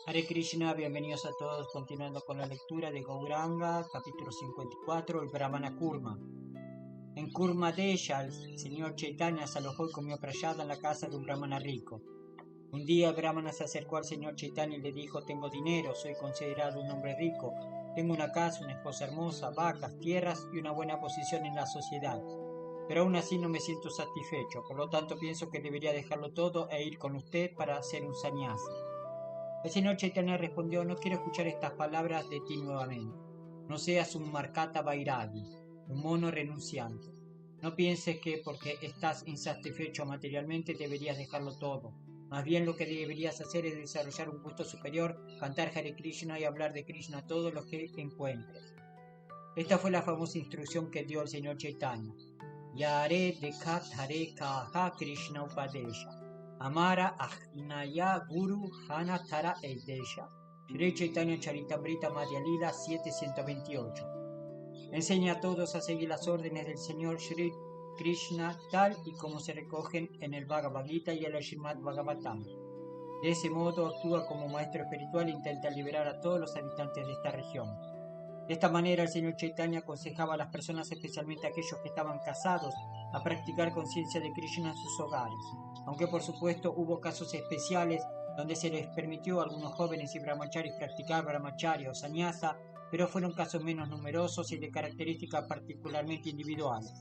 Hare Krishna, bienvenidos a todos, continuando con la lectura de Gauranga, capítulo 54, el Brahmana Kurma. En Kurma Desha, el señor Chaitanya se alojó y comió prayada en la casa de un brahmana rico. Un día el brahmana se acercó al señor Chaitanya y le dijo: tengo dinero, soy considerado un hombre rico, tengo una casa, una esposa hermosa, vacas, tierras y una buena posición en la sociedad. Pero aún así no me siento satisfecho, por lo tanto pienso que debería dejarlo todo e ir con usted para hacer un sannyasi. El señor Chaitanya respondió: no quiero escuchar estas palabras de ti nuevamente. No seas un Markata Vairagi, un mono renunciante. No pienses que porque estás insatisfecho materialmente deberías dejarlo todo. Más bien lo que deberías hacer es desarrollar un gusto superior, cantar Hare Krishna y hablar de Krishna a todos los que encuentres. Esta fue la famosa instrucción que dio el señor Chaitanya. Yare Dekat Hare Kaha Krishna Upadesha. Amara Ajnaya Guru Hana Tara Eidesha. Shri Chaitanya Charitamrita Madhya Lila 728. Enseña a todos a seguir las órdenes del Señor Shri Krishna tal y como se recogen en el Bhagavad Gita y el Srimad Bhagavatam. De ese modo actúa como maestro espiritual e intenta liberar a todos los habitantes de esta región. De esta manera el señor Chaitanya aconsejaba a las personas, especialmente a aquellos que estaban casados, a practicar conciencia de Krishna en sus hogares. Aunque por supuesto hubo casos especiales donde se les permitió a algunos jóvenes y brahmacharis practicar brahmacharya o sannyasa, pero fueron casos menos numerosos y de características particularmente individuales.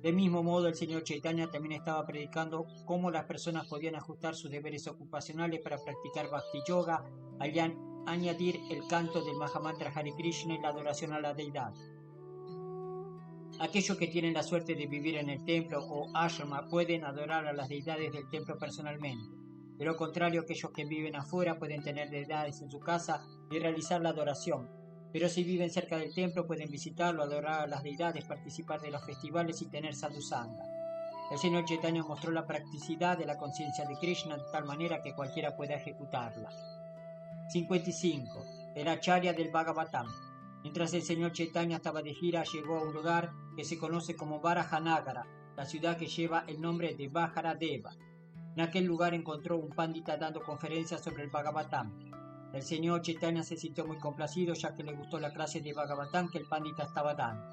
Del mismo modo, el señor Chaitanya también estaba predicando cómo las personas podían ajustar sus deberes ocupacionales para practicar Bhakti Yoga, al añadir el canto del Mahamantra Hare Krishna y la adoración a la deidad. Aquellos que tienen la suerte de vivir en el templo o ashrama pueden adorar a las deidades del templo personalmente. De lo contrario, aquellos que viven afuera pueden tener deidades en su casa y realizar la adoración. Pero si viven cerca del templo pueden visitarlo, adorar a las deidades, participar de los festivales y tener sadhusanga. El señor Chaitanya mostró la practicidad de la conciencia de Krishna de tal manera que cualquiera pueda ejecutarla. 55. El Acharya del Bhagavatam. Mientras el señor Chaitanya estaba de gira, llegó a un lugar que se conoce como Varahanagara, la ciudad que lleva el nombre de Vaharadeva. En aquel lugar encontró un pandita dando conferencias sobre el Bhagavatam. El señor Chaitanya se sintió muy complacido, ya que le gustó la clase de Bhagavatam que el pandita estaba dando.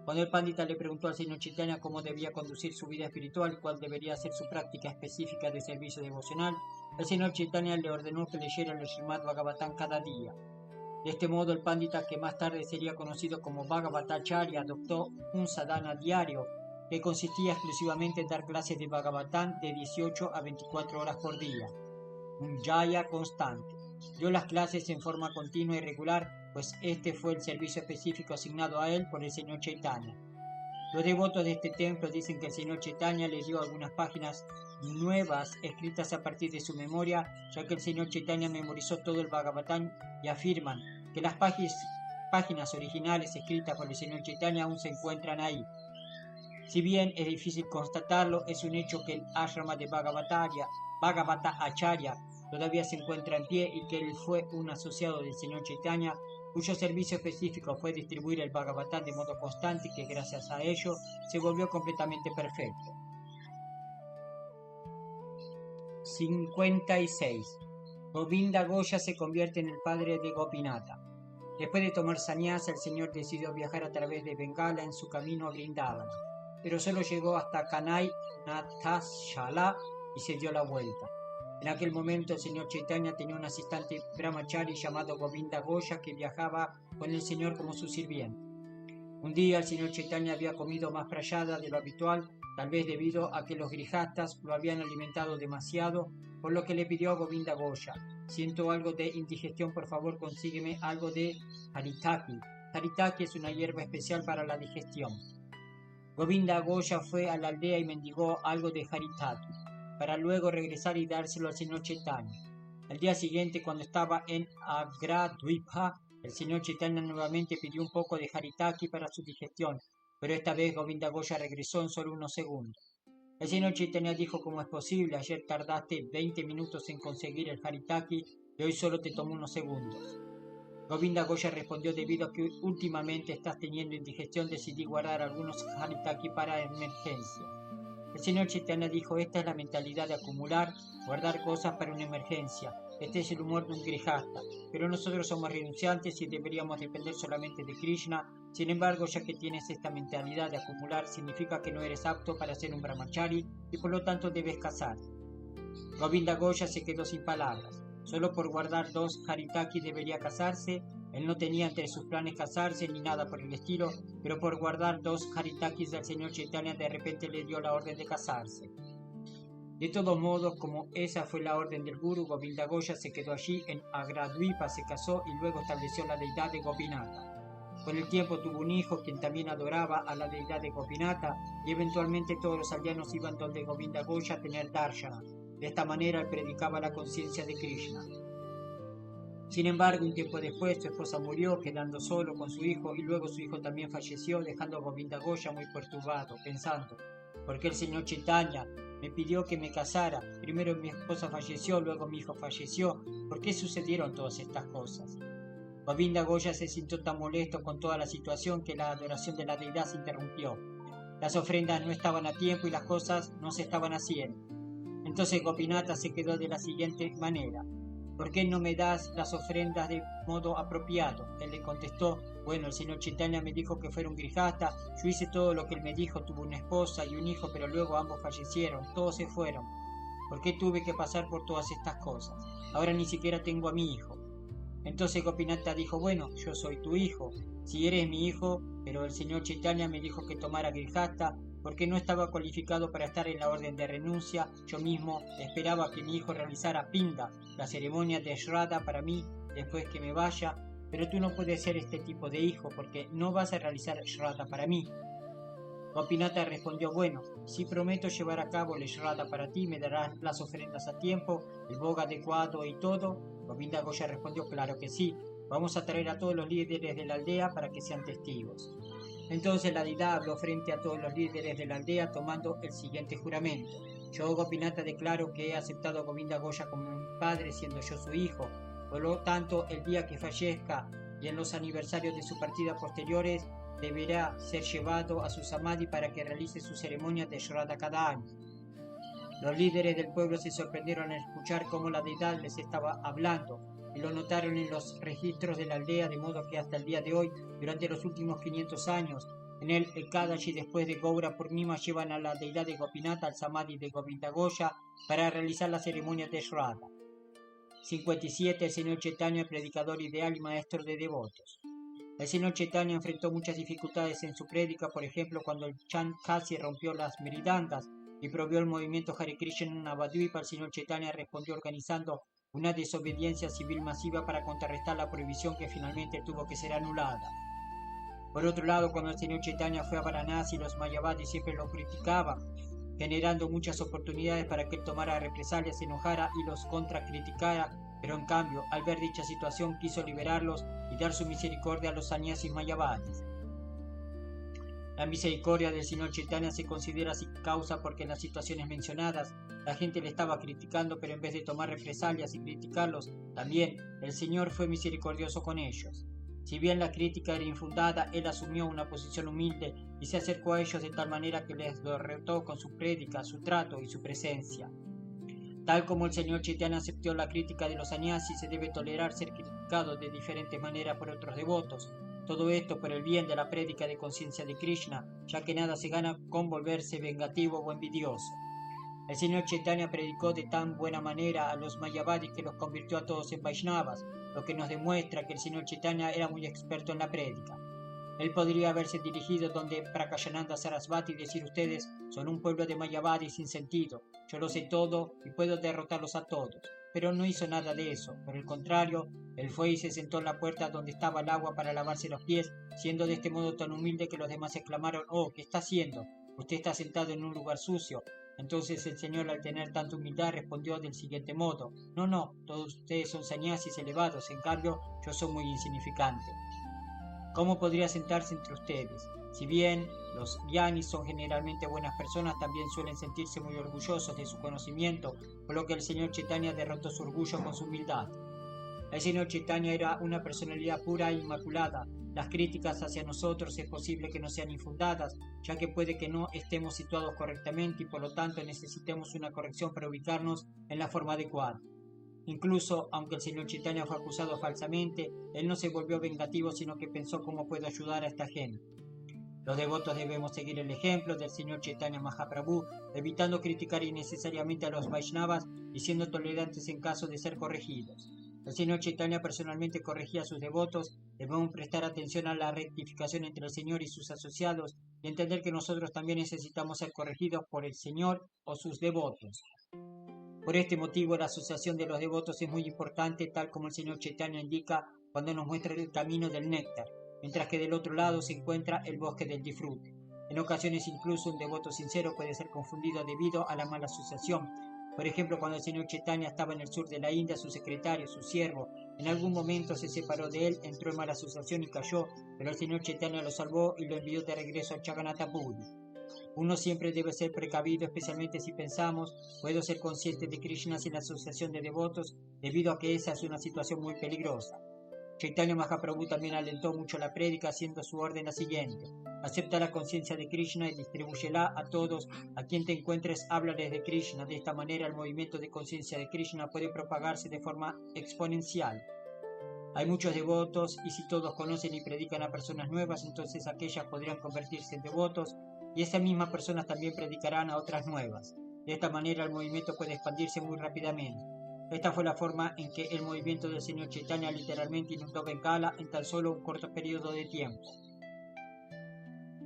Cuando el pandita le preguntó al señor Chaitanya cómo debía conducir su vida espiritual y cuál debería ser su práctica específica de servicio devocional, el señor Chaitanya le ordenó que leyera el Srimad Bhagavatam cada día. De este modo, el pandita, que más tarde sería conocido como Bhagavatacharya, adoptó un sadhana diario que consistía exclusivamente en dar clases de Bhagavatam de 18 a 24 horas por día. Un yaya constante. Dio las clases en forma continua y regular, pues este fue el servicio específico asignado a él por el señor Chaitanya. Los devotos de este templo dicen que el señor Chaitanya le dio algunas páginas nuevas escritas a partir de su memoria, ya que el señor Chaitanya memorizó todo el Bhagavatam, y afirman que las páginas originales escritas por el señor Chaitanya aún se encuentran ahí. Si bien es difícil constatarlo, es un hecho que el ashrama de Bhagavata Acharya todavía se encuentra en pie y que él fue un asociado del señor Chaitanya, cuyo servicio específico fue distribuir el Bhagavatam de modo constante y que gracias a ello se volvió completamente perfecto. 56. Govinda Goya se convierte en el padre de Gopinatha. Después de tomar sannyasa, el señor decidió viajar a través de Bengala en su camino a Vrindavana, pero solo llegó hasta Kanai Nathashala y se dio la vuelta. En aquel momento el señor Chaitanya tenía un asistente brahmachari llamado Govinda Goya que viajaba con el señor como su sirviente. Un día el señor Chaitanya había comido más prayada de lo habitual, tal vez debido a que los grijastas lo habían alimentado demasiado, por lo que le pidió a Govinda Goya: siento algo de indigestión, por favor consígueme algo de haritaki. Haritaki es una hierba especial para la digestión. Govinda Goya fue a la aldea y mendigó algo de haritaki, para luego regresar y dárselo al señor Chaitanya. Al día siguiente, cuando estaba en Agradvipa, el señor Chaitanya nuevamente pidió un poco de haritaki para su digestión, pero esta vez Govinda Goya regresó en solo unos segundos. El señor Chaitanya dijo: ¿cómo es posible? Ayer tardaste 20 minutos en conseguir el haritaki y hoy solo te tomó unos segundos. Govinda Goya respondió: debido a que últimamente estás teniendo indigestión, decidí guardar algunos haritaki para emergencia. El señor Chaitanya dijo: esta es la mentalidad de acumular, guardar cosas para una emergencia. Este es el humor de un grihasta, pero nosotros somos renunciantes y deberíamos depender solamente de Krishna. Sin embargo, ya que tienes esta mentalidad de acumular, significa que no eres apto para ser un brahmachari y por lo tanto debes casarte. Govinda Goya se quedó sin palabras. Solo por guardar 2 haritaki debería casarse. Él no tenía entre sus planes casarse ni nada por el estilo, pero por guardar 2 haritakis del señor Chaitanya de repente le dio la orden de casarse. De todos modos, como esa fue la orden del Guru, Govinda Goya se quedó allí en Agradvipa, se casó y luego estableció la deidad de Gopinata. Con el tiempo tuvo un hijo quien también adoraba a la deidad de Gopinata y eventualmente todos los aldeanos iban donde Govinda Goya a tener darshana. De esta manera él predicaba la conciencia de Krishna. Sin embargo, un tiempo después su esposa murió, quedando solo con su hijo, y luego su hijo también falleció, dejando a Govinda Goya muy perturbado, pensando: ¿por qué el señor Chaitanya me pidió que me casara? Primero mi esposa falleció, luego mi hijo falleció. ¿Por qué sucedieron todas estas cosas? Govinda Goya se sintió tan molesto con toda la situación que la adoración de la deidad se interrumpió. Las ofrendas no estaban a tiempo y las cosas no se estaban haciendo. Entonces Gopinata se quedó de la siguiente manera: ¿por qué no me das las ofrendas de modo apropiado? Él le contestó: bueno, el señor Chaitanya me dijo que fuera un grihasta, yo hice todo lo que él me dijo, tuve una esposa y un hijo, pero luego ambos fallecieron, todos se fueron. ¿Por qué tuve que pasar por todas estas cosas? Ahora ni siquiera tengo a mi hijo. Entonces Gopinata dijo: bueno, yo soy tu hijo, si eres mi hijo, pero el señor Chaitanya me dijo que tomara grihasta, porque no estaba cualificado para estar en la orden de renuncia. Yo mismo esperaba que mi hijo realizara Pinda, la ceremonia de Shraddha para mí después que me vaya, pero tú no puedes ser este tipo de hijo porque no vas a realizar Shraddha para mí. Gopinata respondió: bueno, si prometo llevar a cabo el Shraddha para ti, me darás las ofrendas a tiempo, el boga adecuado y todo. Govinda Goya respondió: claro que sí, vamos a traer a todos los líderes de la aldea para que sean testigos. Entonces la deidad habló frente a todos los líderes de la aldea tomando el siguiente juramento: yo, Gopinata, declaro que he aceptado a Govinda Goya como mi padre, siendo yo su hijo. Por lo tanto, el día que fallezca y en los aniversarios de su partida posteriores, deberá ser llevado a su samadhi para que realice su ceremonia de Shraddha cada año. Los líderes del pueblo se sorprendieron al escuchar cómo la deidad les estaba hablando, y lo notaron en los registros de la aldea, de modo que hasta el día de hoy, durante los últimos 500 años, en el Ekadashi después de Gaura Purnima llevan a la deidad de Gopinata al samadhi de Govinda Goya para realizar la ceremonia de Shraddha. 57. El señor Chaitanya, predicador ideal y maestro de devotos. El señor Chaitanya enfrentó muchas dificultades en su prédica, por ejemplo cuando el Chand Kasi rompió las meridandas y prohibió el movimiento Hare Krishna en Navadvipa. El señor Chaitanya respondió organizando una desobediencia civil masiva para contrarrestar la prohibición que finalmente tuvo que ser anulada. Por otro lado, cuando el señor Chaitanya fue a Varanasi, los mayavadis siempre lo criticaban, generando muchas oportunidades para que él tomara represalias, se enojara y los contracriticara, pero en cambio, al ver dicha situación, quiso liberarlos y dar su misericordia a los sannyasis mayavadis. La misericordia del señor Chaitanya se considera sin causa porque en las situaciones mencionadas la gente le estaba criticando, pero en vez de tomar represalias y criticarlos, también el Señor fue misericordioso con ellos. Si bien la crítica era infundada, él asumió una posición humilde y se acercó a ellos de tal manera que les derrotó con su prédica, su trato y su presencia. Tal como el señor Chaitanya aceptó la crítica de los sannyasis, se debe tolerar ser criticado de diferentes maneras por otros devotos. Todo esto por el bien de la prédica de conciencia de Krishna, ya que nada se gana con volverse vengativo o envidioso. El señor Chaitanya predicó de tan buena manera a los mayavadis que los convirtió a todos en Vaishnavas, lo que nos demuestra que el señor Chaitanya era muy experto en la prédica. Él podría haberse dirigido donde Prakayananda Sarasvati y decir: ustedes son un pueblo de mayavadis sin sentido, yo lo sé todo y puedo derrotarlos a todos. Pero no hizo nada de eso. Por el contrario, él fue y se sentó en la puerta donde estaba el agua para lavarse los pies, siendo de este modo tan humilde que los demás exclamaron: oh, ¿qué está haciendo? Usted está sentado en un lugar sucio. Entonces el Señor, al tener tanta humildad, respondió del siguiente modo: no, todos ustedes son sannyasis elevados, en cambio yo soy muy insignificante. ¿Cómo podría sentarse entre ustedes? Si bien los gyanis son generalmente buenas personas, también suelen sentirse muy orgullosos de su conocimiento, por lo que el señor Chaitanya derrotó su orgullo con su humildad. El señor Chaitanya era una personalidad pura e inmaculada. Las críticas hacia nosotros es posible que no sean infundadas, ya que puede que no estemos situados correctamente y por lo tanto necesitemos una corrección para ubicarnos en la forma adecuada. Incluso, aunque el señor Chaitanya fue acusado falsamente, él no se volvió vengativo, sino que pensó cómo puedo ayudar a esta gente. Los devotos debemos seguir el ejemplo del señor Chaitanya Mahaprabhu, evitando criticar innecesariamente a los Vaishnavas y siendo tolerantes en caso de ser corregidos. El señor Chaitanya personalmente corregía a sus devotos. Debemos prestar atención a la rectificación entre el señor y sus asociados y entender que nosotros también necesitamos ser corregidos por el señor o sus devotos. Por este motivo, la asociación de los devotos es muy importante, tal como el señor Chaitanya indica cuando nos muestra el camino del néctar, mientras que del otro lado se encuentra el bosque del disfrute. En ocasiones incluso un devoto sincero puede ser confundido debido a la mala asociación. Por ejemplo, cuando el señor Chaitanya estaba en el sur de la India, su secretario, su siervo, en algún momento se separó de él, entró en mala asociación y cayó, pero el señor Chaitanya lo salvó y lo envió de regreso a Jagannath Puri. Uno siempre debe ser precavido, especialmente si pensamos, puedo ser consciente de Krishna sin la asociación de devotos, debido a que esa es una situación muy peligrosa. Chaitanya Mahaprabhu también alentó mucho la prédica, haciendo su orden la siguiente: acepta la conciencia de Krishna y distribúyela a todos. A quien te encuentres, háblales de Krishna. De esta manera el movimiento de conciencia de Krishna puede propagarse de forma exponencial. Hay muchos devotos y si todos conocen y predican a personas nuevas, entonces aquellas podrían convertirse en devotos y esas mismas personas también predicarán a otras nuevas. De esta manera el movimiento puede expandirse muy rápidamente. Esta fue la forma en que el movimiento del señor Chaitanya literalmente inundó Bengala en tan solo un corto periodo de tiempo.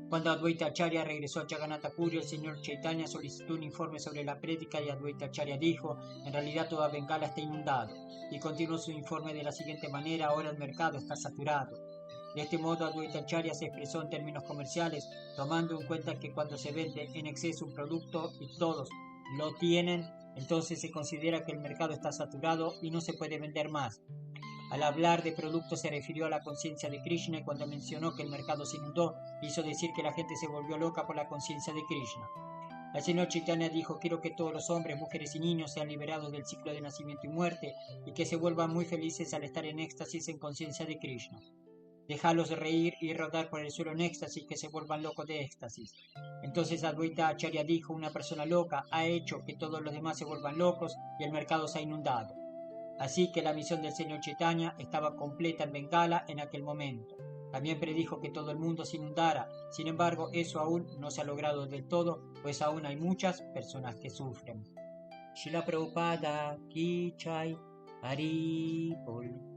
Cuando Advaita Acharya regresó a Jagannath Puri, el señor Chaitanya solicitó un informe sobre la prédica y Advaita Acharya dijo: en realidad toda Bengala está inundado, y continuó su informe de la siguiente manera: ahora el mercado está saturado. De este modo Advaita Acharya se expresó en términos comerciales, tomando en cuenta que cuando se vende en exceso un producto y todos lo tienen, entonces se considera que el mercado está saturado y no se puede vender más. Al hablar de productos se refirió a la conciencia de Krishna y cuando mencionó que el mercado se inundó, hizo decir que la gente se volvió loca por la conciencia de Krishna. El señor Chaitanya dijo: quiero que todos los hombres, mujeres y niños sean liberados del ciclo de nacimiento y muerte y que se vuelvan muy felices al estar en éxtasis en conciencia de Krishna. Déjalos reír y rodar por el suelo en éxtasis, que se vuelvan locos de éxtasis. Entonces Advaita Acharya dijo: una persona loca ha hecho que todos los demás se vuelvan locos y el mercado se ha inundado. Así que la misión del señor Chaitanya estaba completa en Bengala en aquel momento. También predijo que todo el mundo se inundara. Sin embargo, eso aún no se ha logrado del todo, pues aún hay muchas personas que sufren. Srila Prabhupada Ki Jai, Hari Bol.